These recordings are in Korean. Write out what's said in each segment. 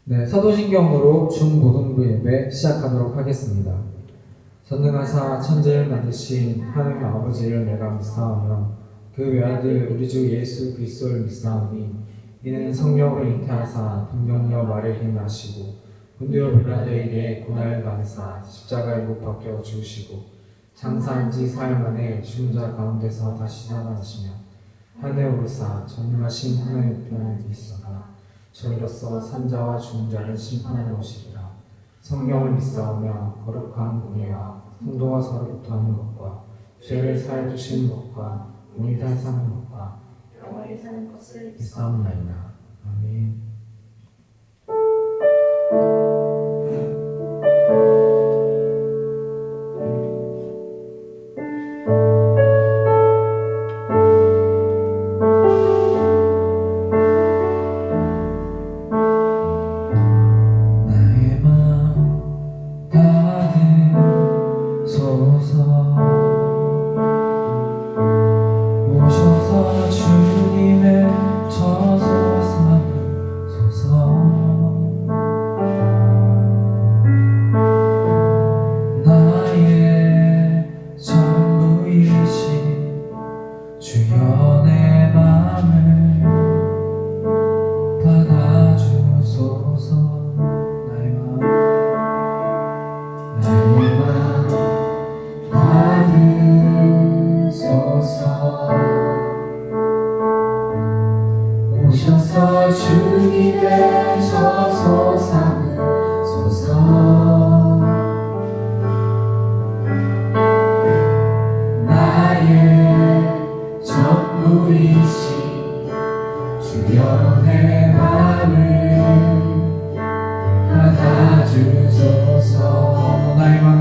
네, 사도신경으로 중고등부 예배 시작하도록 하겠습니다. 전능하사 천지를 만드신 하나님 아버지를 내가 믿사오며 그 외아들 우리 주 예수 그리스도를 믿사오니 이는 성령으로 잉태하사 동정녀 마리아에게 나시고 본디오 빌라도에게 고난을 받으사 십자가에 못 박혀 죽으시고 장사한 지 사흘 만에 죽은 자 가운데서 다시 살아나시며 하늘에 오르사 전능하신 하나님 우편에 계시다가 저희로서 산자와 죽은 자를 심판하러 오시리라. 성경을 믿사오며 거룩한 공예와 성도가 서로부터 하는 것과 죄를 사해 주시는 것과 오늘날 사는 것과 영원히 사는 것을 믿사옵나이다. 아멘. 오셔서 주님의 저소 삼으소서. 나의 전부이신 주여 내 맘을 받아주소서. 나의 맘을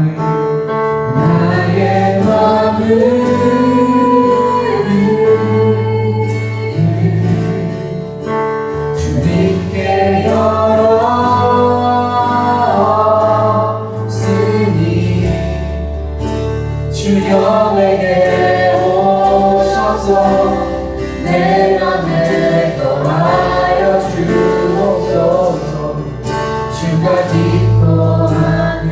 주님께 열었으니 주여 내게 오셔서 내 맘에 거하여 주옵소서. 주가 기뻐하는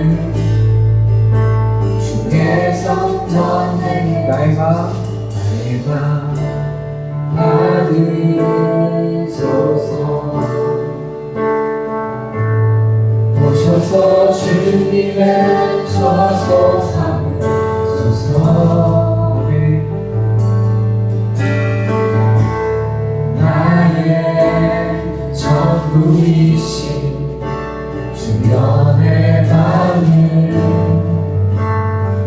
주의 성전 내게 나의 맘 받으소서. 오셔서 주님의 저소 삼으소서. 나의 전부이신 주여 내 맘을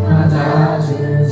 받아주소서.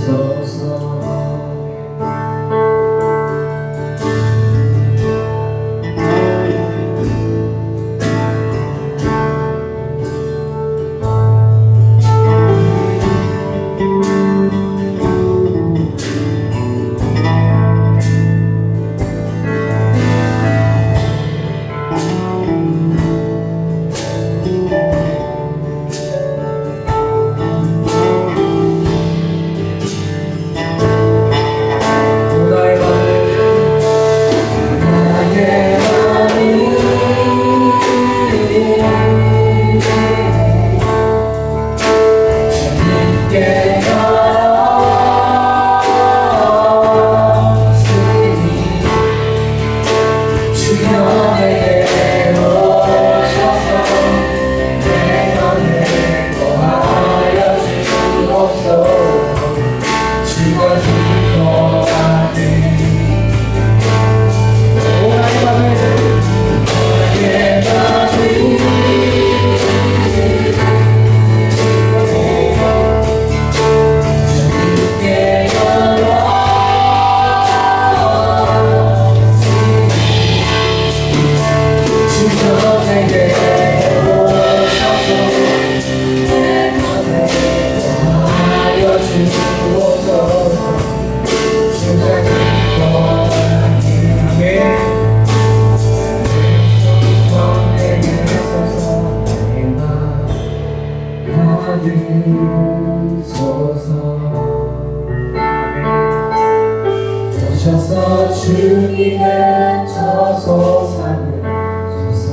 오셔서 주님의 저소 삼으소서.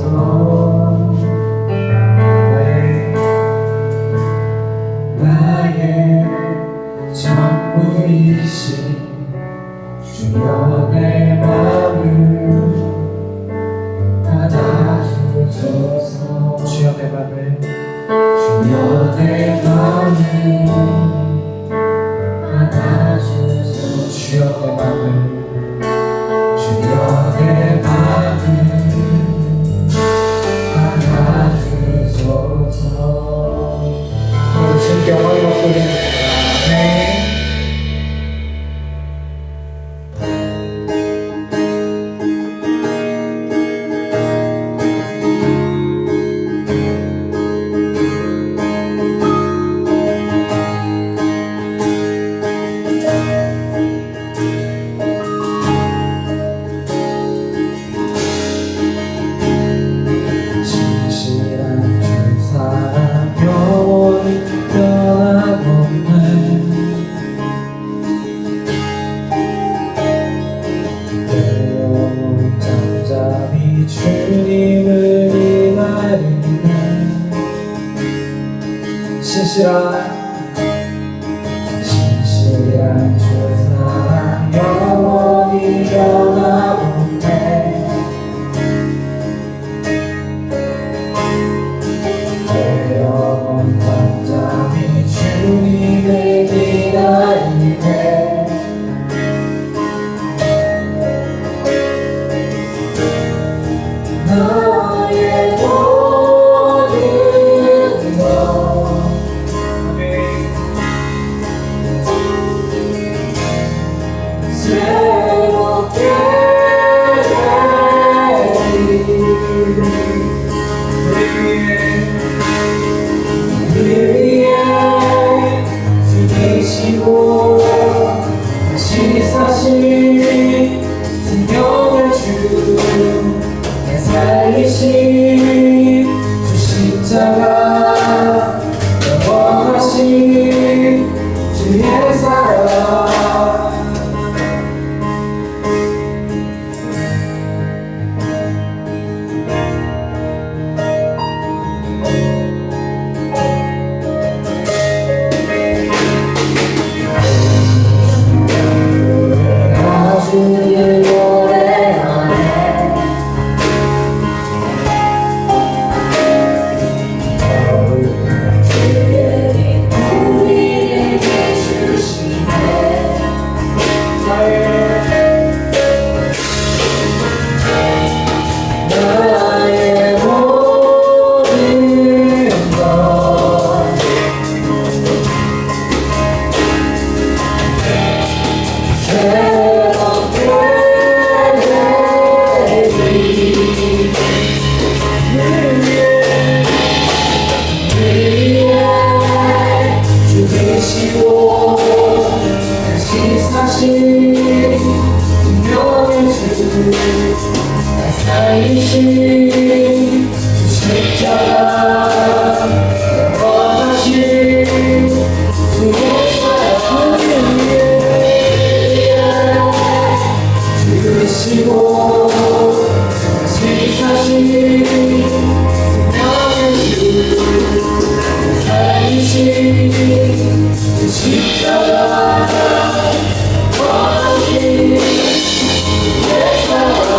전부이신 주여 내 맘을 받아주소서. 주여 내 맘을 주여 내 맘을 받아주소서. 주여 내 맘을 주여 내 맘을 받아주소서. 우리 주님께 영광의 목소리 아멘. 진실한 주 사랑 영원히 변함없네. 내 영혼 잠잠히 주님을 기다리네. 진실한 주 사랑 영원히 변함없네. 내 영혼 잠잠히 주님을 기다리네. 나의 모든 것 새롭게 우리 위해 죽이시고 다시 사신 생명의 주 내 살리신 주 십자가 영원하신 주의 사랑. 주를 노래하네. 주의 우리에게 주시네. 나의 모든 것 죽이시고 다시 사신 생명의 주 날 살리신 주 십자가 영원하신 주의 사랑. 죽으시고 다시 사신 생명의 주 살리신 주 십자가 원하신 내 사랑.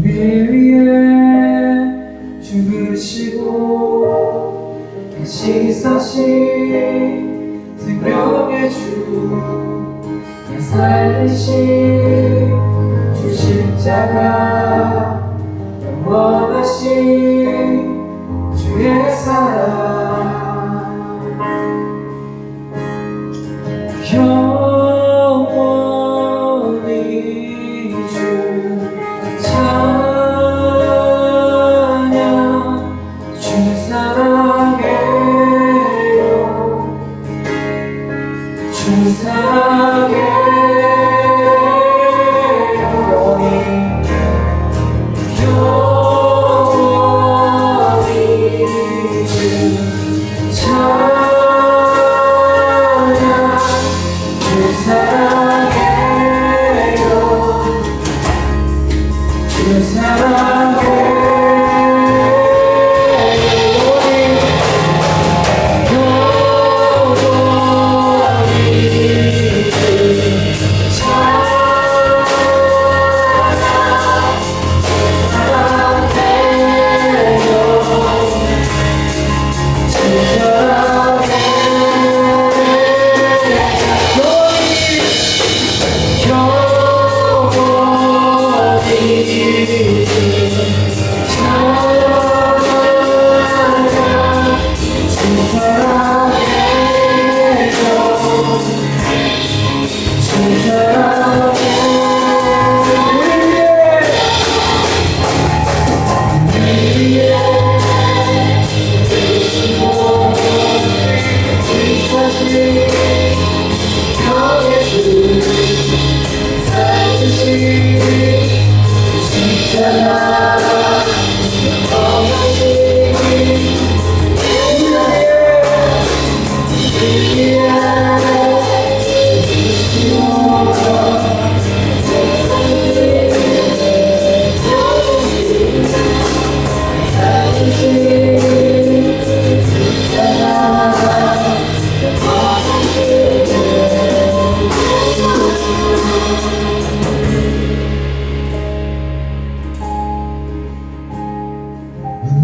우리 위해 죽으시고 다시 사신 생명의 주 날 살리신 주 십자가 원하신 주의 사랑 영원히 주 찬양 주 사랑해요 주 사랑해요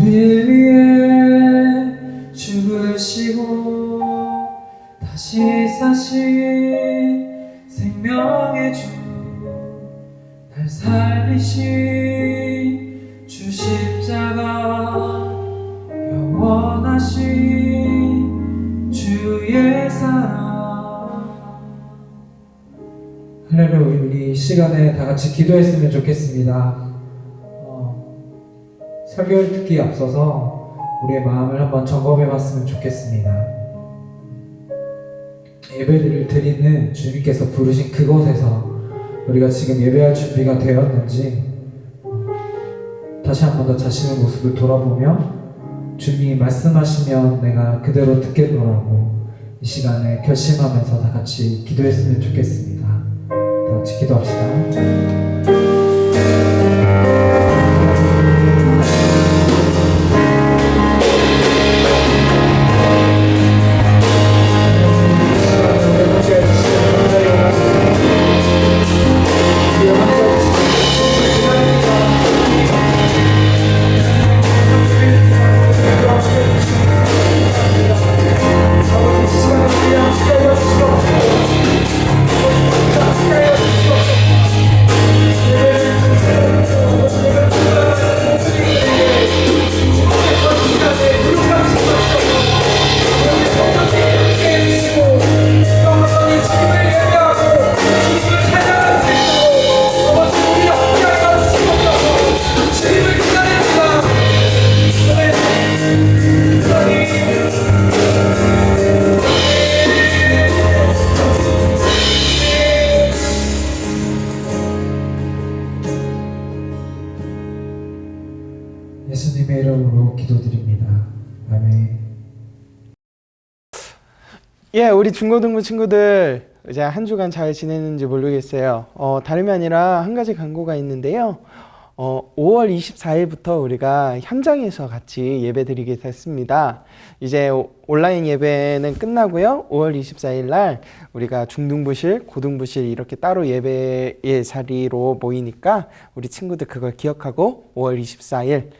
우리 위해 죽으시고 다시 사신 생명의 주 날 살리신 주 십자가 영원하신 주의 사랑 할렐루야. 우리 이 시간에 다 같이 기도했으면 좋겠습니다. 설교를 듣기에 앞서서 우리의 마음을 한번 점검해 봤으면 좋겠습니다. 예배를 드리는 주님께서 부르신 그곳에서 우리가 지금 예배할 준비가 되었는지 다시 한 번 더 자신의 모습을 돌아보며 주님이 말씀하시면 내가 그대로 듣겠노라고 이 시간에 결심하면서 다 같이 기도했으면 좋겠습니다. 다 같이 기도합시다. 예수님의 이름으로 기도드립니다. 아멘. 예, 우리 중고등부 친구들 이제 한 주간 잘 지냈는지 모르겠어요. 다름이 아니라 한 가지 간구가 있는데요. 5월 24일부터 우리가 현장에서 같이 예배 드리게 됐습니다. 이제 온라인 예배는 끝나고요. 5월 24일 날 우리가 중등부실, 고등부실 이렇게 따로 예배의 자리로 모이니까 우리 친구들 그걸 기억하고 5월 24일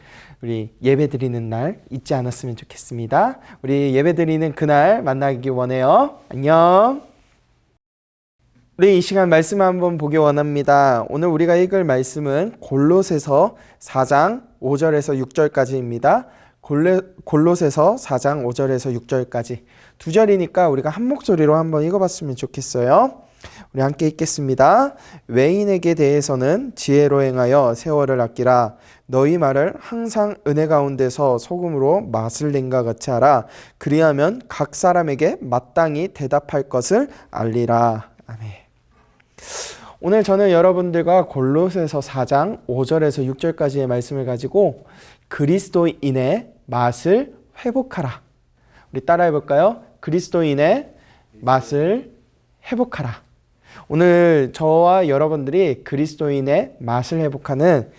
우리 예배 드리는 날 잊지 않았으면 좋겠습니다. 우리 예배 드리는 그날 만나기 원해요. 안녕. 우리 이 시간 말씀 한번 보기 원합니다. 오늘 우리가 읽을 말씀은 골로새서 4장 5절에서 6절까지입니다. 골로새서 4장 5절에서 6절까지 두 절이니까 우리가 한 목소리로 한번 읽어봤으면 좋겠어요. 우리 함께 읽겠습니다. 외인에게 대해서는 지혜로 행하여 세월을 아끼라. 너희 말을 항상 은혜 가운데서 소금으로 맛을 낸과 같이 하라. 그리하면 각 사람에게 마땅히 대답할 것을 알리라. 아멘. 오늘 저는 여러분들과 골로새서 4장 5절에서 6절까지의 말씀을 가지고 그리스도인의 맛을 회복하라. 우리 따라해 볼까요? 그리스도인의 맛을 회복하라. 오늘 저와 여러분들이 그리스도인의 맛을 회복하는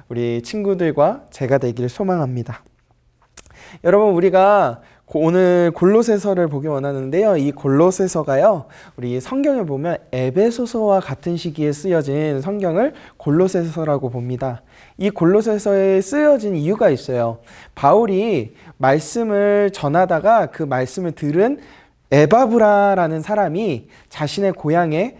우리 친구들과 제가 되길 소망합니다. 여러분, 우리가 오늘 골로새서를 보기 원하는데요. 이 골로새서가요, 우리 성경에 보면 에베소서와 같은 시기에 쓰여진 성경을 골로새서라고 봅니다. 이 골로새서에 쓰여진 이유가 있어요. 바울이 말씀을 전하다가 그 말씀을 들은 에바브라라는 사람이 자신의 고향에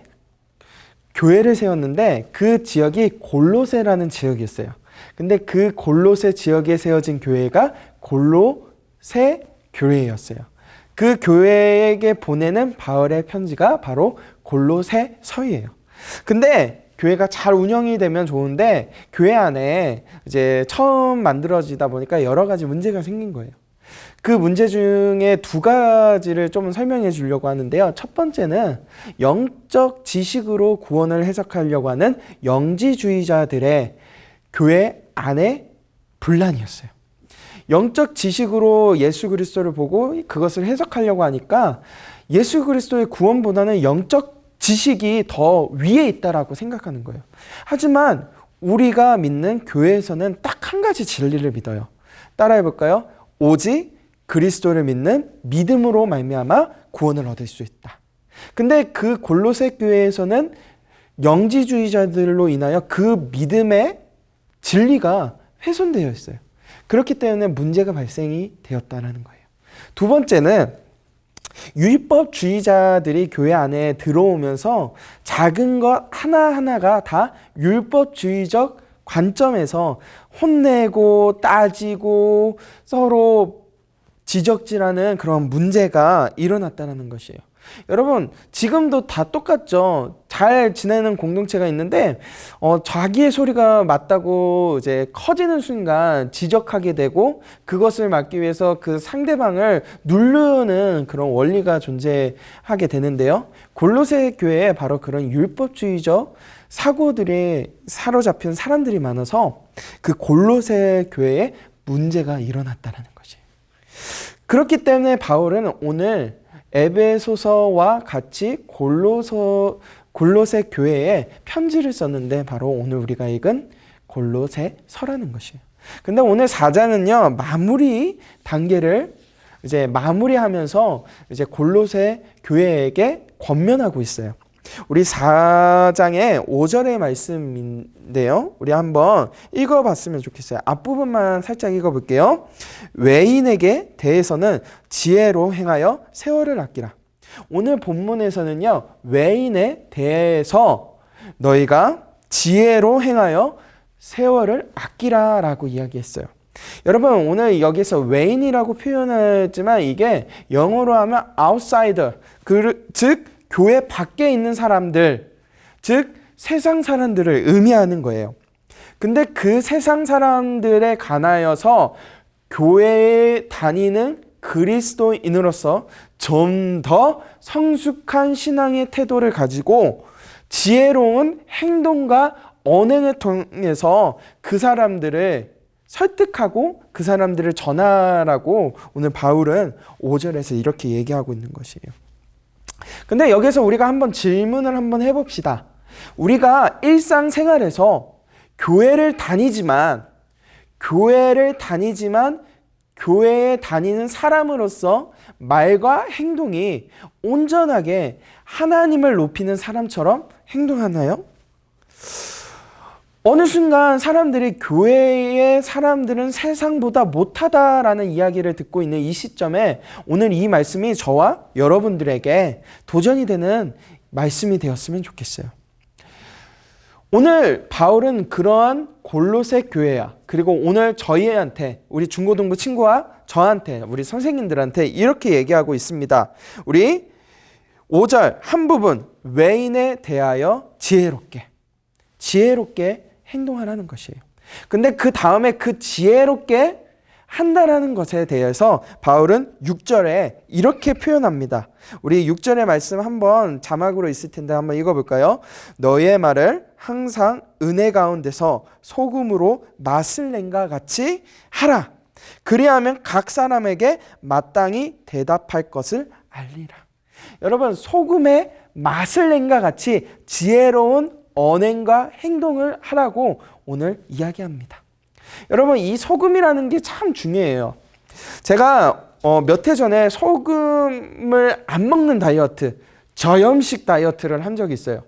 교회를 세웠는데 그 지역이 골로새라는 지역이었어요. 근데 그 골로새 지역에 세워진 교회가 골로새 교회였어요. 그 교회에게 보내는 바울의 편지가 바로 골로새서예요. 근데 교회가 잘 운영이 되면 좋은데 교회 안에 이제 처음 만들어지다 보니까 여러 가지 문제가 생긴 거예요. 그 문제 중에 두 가지를 좀 설명해 주려고 하는데요. 첫 번째는 영적 지식으로 구원을 해석하려고 하는 영지주의자들의 교회 안에 분란이었어요. 영적 지식으로 예수 그리스도를 보고 그것을 해석하려고 하니까 예수 그리스도의 구원보다는 영적 지식이 더 위에 있다라고 생각하는 거예요. 하지만 우리가 믿는 교회에서는 딱 한 가지 진리를 믿어요. 따라해 볼까요? 오직 그리스도를 믿는 믿음으로 말미암아 구원을 얻을 수 있다. 근데 그 골로새 교회에서는 영지주의자들로 인하여 그 믿음의 진리가 훼손되어 있어요. 그렇기 때문에 문제가 발생이 되었다는 거예요. 두 번째는 율법주의자들이 교회 안에 들어오면서 작은 것 하나하나가 다 율법주의적 관점에서 혼내고 따지고 서로 지적질하는 그런 문제가 일어났다는 것이에요. 여러분, 지금도 다 똑같죠. 잘 지내는 공동체가 있는데 자기의 소리가 맞다고 이제 커지는 순간 지적하게 되고 그것을 막기 위해서 그 상대방을 누르는 그런 원리가 존재하게 되는데요. 골로새 교회에 바로 그런 율법주의적 사고들에 사로잡힌 사람들이 많아서 그 골로새 교회에 문제가 일어났다는 것이에요. 그렇기 때문에 바울은 오늘 에베소서와 같이 골로새 교회에 편지를 썼는데 바로 오늘 우리가 읽은 골로새서라는 것이에요. 근데 오늘 4장은요, 마무리 단계를 이제 마무리하면서 이제 골로새 교회에게 권면하고 있어요. 우리 4장의 5절의 말씀인데요. 우리 한번 읽어봤으면 좋겠어요. 앞부분만 살짝 읽어볼게요. 외인에게 대해서는 지혜로 행하여 세월을 아끼라. 오늘 본문에서는요, 외인에 대해서 너희가 지혜로 행하여 세월을 아끼라 라고 이야기했어요. 여러분, 오늘 여기서 외인이라고 표현했지만 이게 영어로 하면 outsider, 즉 교회 밖에 있는 사람들, 즉 세상 사람들을 의미하는 거예요. 근데 그 세상 사람들에 관하여서 교회에 다니는 그리스도인으로서 좀 더 성숙한 신앙의 태도를 가지고 지혜로운 행동과 언행을 통해서 그 사람들을 설득하고 그 사람들을 전하라고 오늘 바울은 5절에서 이렇게 얘기하고 있는 것이에요. 근데 여기서 우리가 한번 질문을 한번 해봅시다. 우리가 일상생활에서 교회를 다니지만 교회에 다니는 사람으로서 말과 행동이 온전하게 하나님을 높이는 사람처럼 행동하나요? 어느 순간 사람들이 교회의 사람들은 세상보다 못하다라는 이야기를 듣고 있는 이 시점에 오늘 이 말씀이 저와 여러분들에게 도전이 되는 말씀이 되었으면 좋겠어요. 오늘 바울은 그러한 골로새 교회야, 그리고 오늘 저희한테, 우리 중고등부 친구와 저한테, 우리 선생님들한테 이렇게 얘기하고 있습니다. 우리 5절 한 부분, 외인에 대하여 지혜롭게 행동하라는 것이에요. 근데 그 다음에 그 지혜롭게 한다라는 것에 대해서 바울은 6절에 이렇게 표현합니다. 우리 6절의 말씀 한번 자막으로 있을 텐데 한번 읽어볼까요? 너의 말을 항상 은혜 가운데서 소금으로 맛을 낸과 같이 하라. 그리하면 각 사람에게 마땅히 대답할 것을 알리라. 여러분, 소금의 맛을 낸과 같이 지혜로운 언행과 행동을 하라고 오늘 이야기합니다. 여러분, 이 소금이라는 게 참 중요해요. 제가 몇 해 전에 소금을 안 먹는 다이어트, 저염식 다이어트를 한 적이 있어요.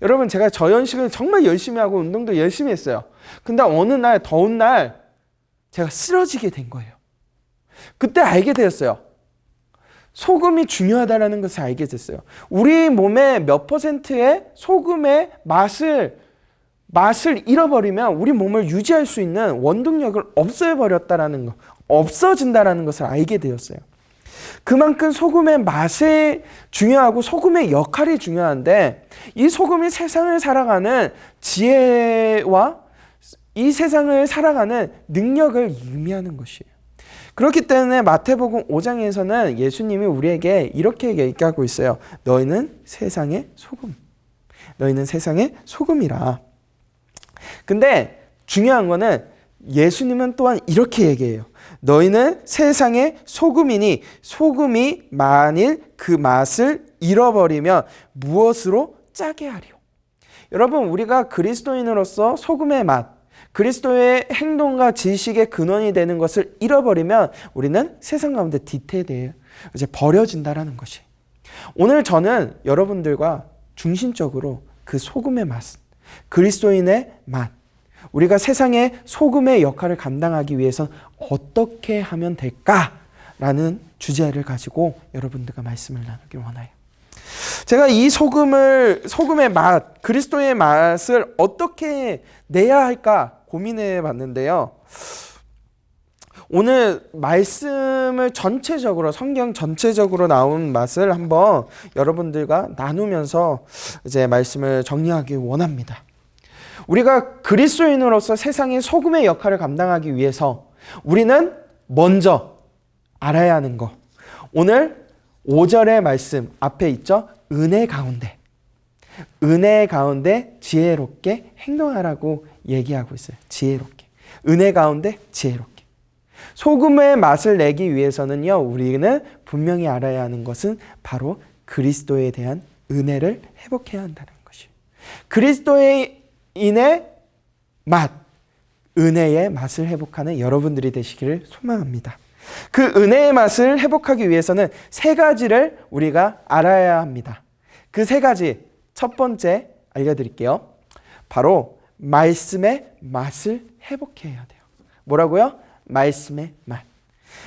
여러분, 제가 저염식을 정말 열심히 하고 운동도 열심히 했어요. 근데 어느 날, 더운 날 제가 쓰러지게 된 거예요. 그때 알게 되었어요. 소금이 중요하다는 것을 알게 됐어요. 우리 몸의 몇 퍼센트의 소금의 맛을 잃어버리면 우리 몸을 유지할 수 있는 원동력을 없애버렸다라는 것, 없어진다라는 것을 알게 되었어요. 그만큼 소금의 맛이 중요하고 소금의 역할이 중요한데, 이 소금이 세상을 살아가는 지혜와 이 세상을 살아가는 능력을 의미하는 것이에요. 그렇기 때문에 마태복음 5장에서는 예수님이 우리에게 이렇게 얘기하고 있어요. 너희는 세상의 소금. 너희는 세상의 소금이라. 근데 중요한 거는 예수님은 또한 이렇게 얘기해요. 너희는 세상의 소금이니 소금이 만일 그 맛을 잃어버리면 무엇으로 짜게 하리요. 여러분, 우리가 그리스도인으로서 소금의 맛, 그리스도의 행동과 지식의 근원이 되는 것을 잃어버리면 우리는 세상 가운데 뒤태되어 이제 버려진다라는 것이. 오늘 저는 여러분들과 중심적으로 그 소금의 맛, 그리스도인의 맛, 우리가 세상의 소금의 역할을 감당하기 위해서 어떻게 하면 될까라는 주제를 가지고 여러분들과 말씀을 나누길 원해요. 제가 이 소금의 맛, 그리스도의 맛을 어떻게 내야 할까 고민해 봤는데요. 오늘 말씀을 전체적으로, 성경 전체적으로 나온 맛을 한번 여러분들과 나누면서 이제 말씀을 정리하기 원합니다. 우리가 그리스도인으로서 세상의 소금의 역할을 감당하기 위해서 우리는 먼저 알아야 하는 거. 오늘 5절의 말씀 앞에 있죠? 은혜 가운데 지혜롭게 행동하라고 얘기하고 있어요. 지혜롭게. 은혜 가운데 지혜롭게. 소금의 맛을 내기 위해서는요, 우리는 분명히 알아야 하는 것은 바로 그리스도에 대한 은혜를 회복해야 한다는 것이에요. 그리스도인의 맛, 은혜의 맛을 회복하는 여러분들이 되시기를 소망합니다. 그 은혜의 맛을 회복하기 위해서는 세 가지를 우리가 알아야 합니다. 그 세 가지, 첫 번째 알려드릴게요. 바로 말씀의 맛을 회복해야 돼요. 뭐라고요? 말씀의 맛.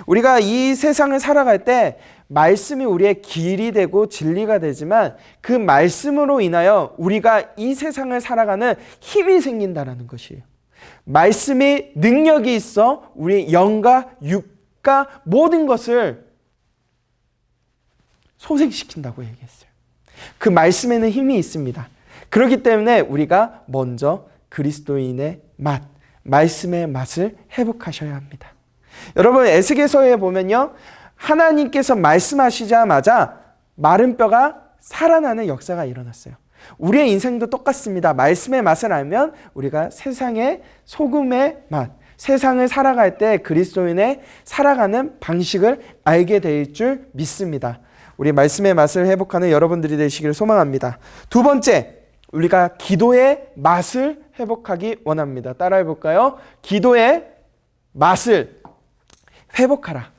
우리가 이 세상을 살아갈 때 말씀이 우리의 길이 되고 진리가 되지만 그 말씀으로 인하여 우리가 이 세상을 살아가는 힘이 생긴다는 것이에요. 말씀이 능력이 있어 우리의 영과 육과 모든 것을 소생시킨다고 얘기했어요. 그 말씀에는 힘이 있습니다. 그렇기 때문에 우리가 먼저 그리스도인의 맛, 말씀의 맛을 회복하셔야 합니다. 여러분, 에스겔서에 보면요, 하나님께서 말씀하시자마자 마른 뼈가 살아나는 역사가 일어났어요. 우리의 인생도 똑같습니다. 말씀의 맛을 알면 우리가 세상의 소금의 맛, 세상을 살아갈 때 그리스도인의 살아가는 방식을 알게 될 줄 믿습니다. 우리 말씀의 맛을 회복하는 여러분들이 되시기를 소망합니다. 두 번째, 우리가 기도의 맛을 회복하기 원합니다. 따라해 볼까요? 기도의 맛을 회복하라.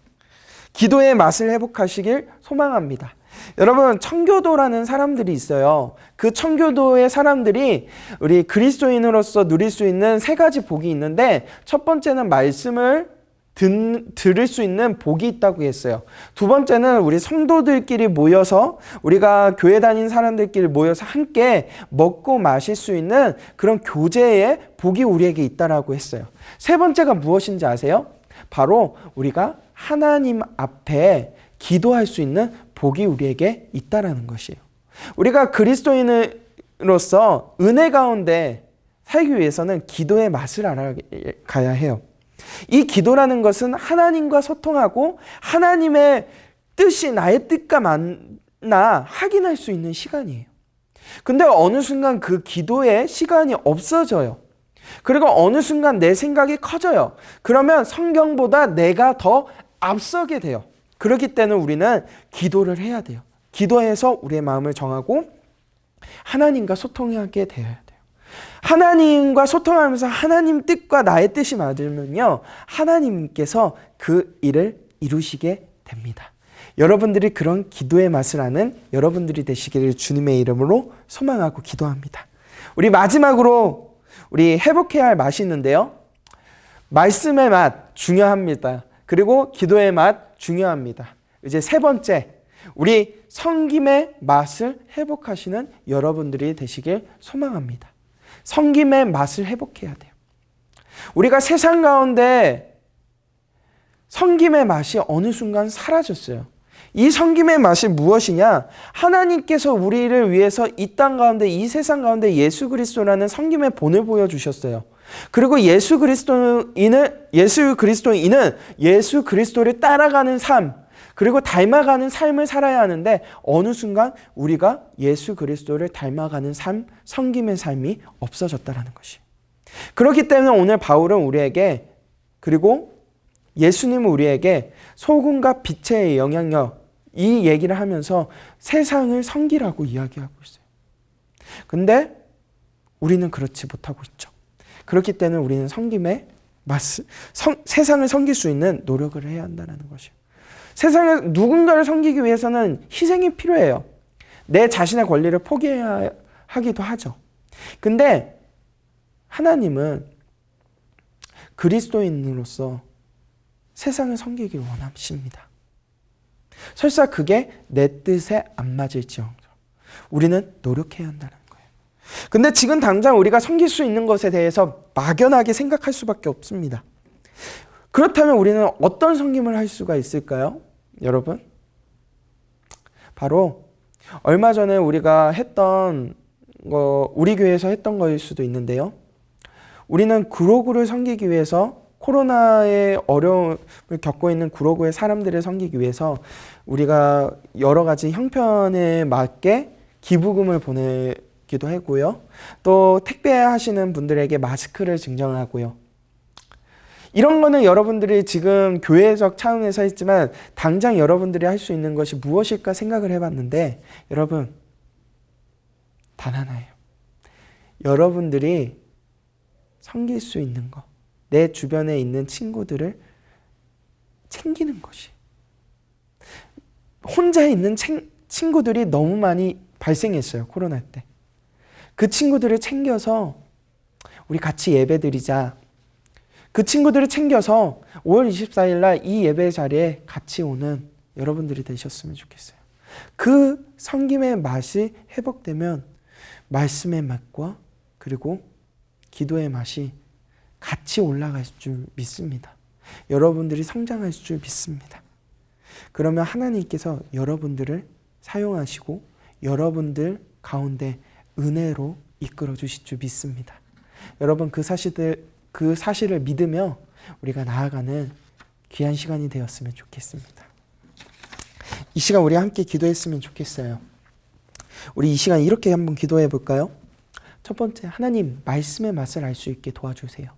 기도의 맛을 회복하시길 소망합니다. 여러분, 청교도라는 사람들이 있어요. 그 청교도의 사람들이 우리 그리스도인으로서 누릴 수 있는 세 가지 복이 있는데, 첫 번째는 말씀을 들을 수 있는 복이 있다고 했어요. 두 번째는 우리 성도들끼리 모여서, 우리가 교회 다니는 사람들끼리 모여서 함께 먹고 마실 수 있는 그런 교제의 복이 우리에게 있다라고 했어요. 세 번째가 무엇인지 아세요? 바로 우리가 하나님 앞에 기도할 수 있는 복이 우리에게 있다라는 것이에요. 우리가 그리스도인으로서 은혜 가운데 살기 위해서는 기도의 맛을 알아가야 해요. 이 기도라는 것은 하나님과 소통하고 하나님의 뜻이 나의 뜻과 맞나 확인할 수 있는 시간이에요. 근데 어느 순간 그 기도의 시간이 없어져요. 그리고 어느 순간 내 생각이 커져요. 그러면 성경보다 내가 더 앞서게 돼요. 그렇기 때문에 우리는 기도를 해야 돼요. 기도해서 우리의 마음을 정하고 하나님과 소통하게 되어야 돼요. 하나님과 소통하면서 하나님 뜻과 나의 뜻이 맞으면요, 하나님께서 그 일을 이루시게 됩니다. 여러분들이 그런 기도의 맛을 아는 여러분들이 되시기를 주님의 이름으로 소망하고 기도합니다. 우리 마지막으로 우리 회복해야 할 맛이 있는데요. 말씀의 맛 중요합니다. 그리고 기도의 맛 중요합니다. 이제 세 번째, 우리 섬김의 맛을 회복하시는 여러분들이 되시길 소망합니다. 섬김의 맛을 회복해야 돼요. 우리가 세상 가운데 섬김의 맛이 어느 순간 사라졌어요. 이 섬김의 맛이 무엇이냐? 하나님께서 우리를 위해서 이 땅 가운데, 이 세상 가운데 예수 그리스도라는 섬김의 본을 보여주셨어요. 그리고 예수 그리스도인은 예수 그리스도를 따라가는 삶, 그리고 닮아가는 삶을 살아야 하는데 어느 순간 우리가 예수 그리스도를 닮아가는 삶, 섬김의 삶이 없어졌다는 것이. 그렇기 때문에 오늘 바울은 우리에게, 그리고 예수님은 우리에게 소금과 빛의 영향력, 이 얘기를 하면서 세상을 섬기라고 이야기하고 있어요. 근데 우리는 그렇지 못하고 있죠. 그렇기 때문에 우리는 섬김의 세상을 섬길 수 있는 노력을 해야 한다는 것이에요. 세상에 누군가를 섬기기 위해서는 희생이 필요해요. 내 자신의 권리를 포기해야 하기도 하죠. 근데 하나님은 그리스도인으로서 세상을 섬기길 원하십니다. 설사 그게 내 뜻에 안 맞을지언정 우리는 노력해야 한다는 거예요. 근데 지금 당장 우리가 섬길 수 있는 것에 대해서 막연하게 생각할 수밖에 없습니다. 그렇다면 우리는 어떤 섬김을 할 수가 있을까요? 여러분, 바로 얼마 전에 우리가 했던 거, 우리 교회에서 했던 거일 수도 있는데요. 우리는 구로구를 섬기기 위해서, 코로나의 어려움을 겪고 있는 구로구의 사람들을 섬기기 위해서 우리가 여러 가지 형편에 맞게 기부금을 보내기도 했고요. 또 택배하시는 분들에게 마스크를 증정하고요. 이런 거는 여러분들이 지금 교회적 차원에서 했지만 당장 여러분들이 할 수 있는 것이 무엇일까 생각을 해봤는데, 여러분, 단 하나예요. 여러분들이 섬길 수 있는 것, 내 주변에 있는 친구들을 챙기는 것이. 혼자 있는 친구들이 너무 많이 발생했어요, 코로나 때. 그 친구들을 챙겨서 우리 같이 예배드리자. 그 친구들을 챙겨서 5월 24일 날 이 예배 자리에 같이 오는 여러분들이 되셨으면 좋겠어요. 그 섬김의 맛이 회복되면 말씀의 맛과 그리고 기도의 맛이 같이 올라갈 줄 믿습니다. 여러분들이 성장할 줄 믿습니다. 그러면 하나님께서 여러분들을 사용하시고 여러분들 가운데 은혜로 이끌어 주실 줄 믿습니다. 여러분, 그 사실을 믿으며 우리가 나아가는 귀한 시간이 되었으면 좋겠습니다. 이 시간 우리 함께 기도했으면 좋겠어요. 우리 이 시간 이렇게 한번 기도해 볼까요? 첫 번째, 하나님, 말씀의 맛을 알 수 있게 도와주세요.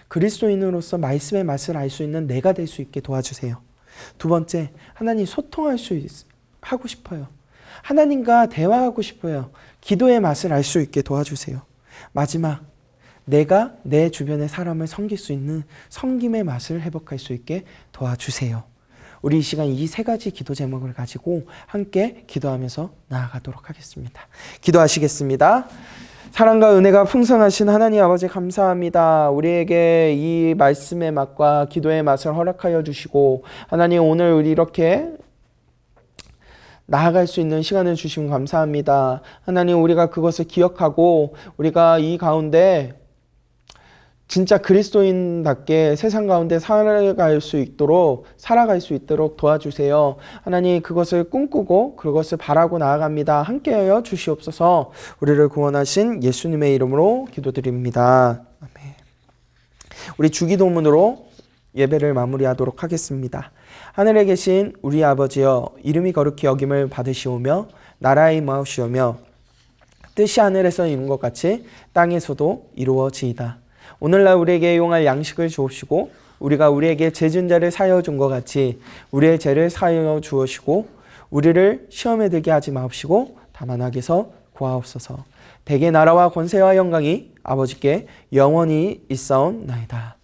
그리스도인으로서 말씀의 맛을 알 수 있는 내가 될 수 있게 도와주세요. 두 번째, 하나님, 하고 싶어요. 하나님과 대화하고 싶어요. 기도의 맛을 알 수 있게 도와주세요. 마지막, 내가 내 주변의 사람을 섬길 수 있는 섬김의 맛을 회복할 수 있게 도와주세요. 우리 이 시간 이 세 가지 기도 제목을 가지고 함께 기도하면서 나아가도록 하겠습니다. 기도하시겠습니다. 사랑과 은혜가 풍성하신 하나님 아버지 감사합니다. 우리에게 이 말씀의 맛과 기도의 맛을 허락하여 주시고 하나님 오늘 우리 이렇게 나아갈 수 있는 시간을 주시면 감사합니다. 하나님 우리가 그것을 기억하고 우리가 이 가운데 진짜 그리스도인답게 세상 가운데 살아갈 수 있도록 도와주세요. 하나님 그것을 꿈꾸고 그것을 바라고 나아갑니다. 함께하여 주시옵소서. 우리를 구원하신 예수님의 이름으로 기도드립니다. 아멘. 우리 주기도문으로 예배를 마무리하도록 하겠습니다. 하늘에 계신 우리 아버지여, 이름이 거룩히 여김을 받으시오며 나라의 임하옵시오며 뜻이 하늘에서 이룬 것 같이 땅에서도 이루어지이다. 오늘날 우리에게 용할 양식을 주옵시고 우리가 우리에게 죄진 자를 사하여 준 것 같이 우리의 죄를 사하여 주옵시고 우리를 시험에 들게 하지 마옵시고 다만 악에서 구하옵소서. 대개 나라와 권세와 영광이 아버지께 영원히 있사옵나이다.